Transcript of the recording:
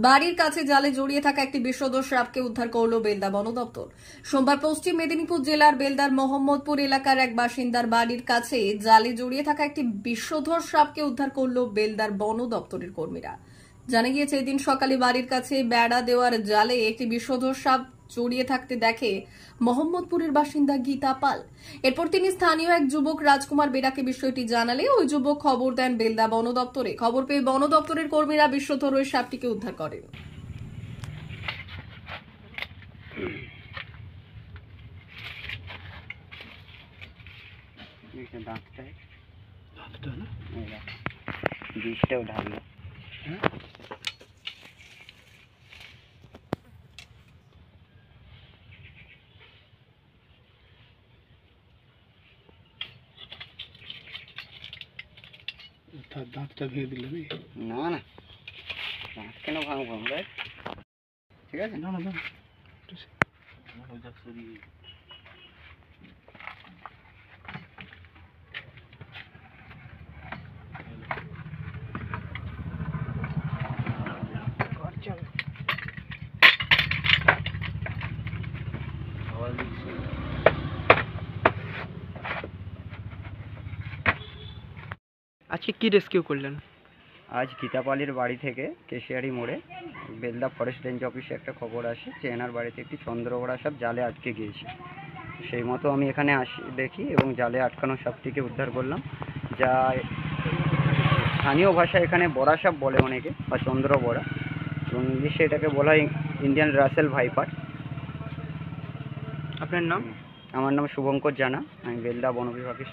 বাড়ির কাছে জালে জড়িয়ে থাকা একটি বিষধর সাপকে উদ্ধার করল বেলদা বন দপ্তর। সোমবার পশ্চিম মেদিনীপুর জেলার বেলদার মোহাম্মদপুর এলাকার এক বাসিন্দার বাড়ির কাছে জালে জড়িয়ে থাকা একটি বিষধর সাপকে উদ্ধার করল বেলদার বন দপ্তরের কর্মীরা। জানা গিয়েছে, এদিন সকালে বাড়ির কাছে বেড়া দেওয়ার জালে একটি বিষধর সাপ জড়িয়ে থাকতে দেখে মোহাম্মদপুরের বাসিন্দা গীতা পাল। এরপর তিনি স্থানীয় এক যুবক রাজকুমার বেরাকে বিষয়টি জানালে ওই যুবক খবর দেন বেলদা বন দপ্তরে। খবর পেয়ে বন দপ্তরের কর্মীরা বিষধর ওই সাপটিকে উদ্ধার করেন। বিষটাও ঢাললো। দাঁতটা ভেঙে দিল না না, দাঁত কেন ভাঙবো আমরা? ঠিক আছে, না না না আজকে কি রেস্কিউ করলেন? আজ গীতাপালির বাড়ি থেকে কেশিয়ারি মোড়ে বেলদা ফরেস্ট রেঞ্জ অফিসে একটা খবর আসে যে এনার বাড়িতে একটি চন্দ্রবড়া সাপ জালে আটকে গিয়েছে। সেই মতো আমি এখানে আসি, দেখি এবং জালে আটকানো সাপটিকে উদ্ধার করলাম, যা স্থানীয় ভাষায় এখানে বড়া সাপ বলে অনেকে, বা চন্দ্রবড়া, এবং ইংলিশে এটাকে বলা হয় ইন্ডিয়ান রাসেল ভাইপার। আপনার নাম? আমার নাম শুভঙ্কর জানা, আমি বেলদা বন বিভাগের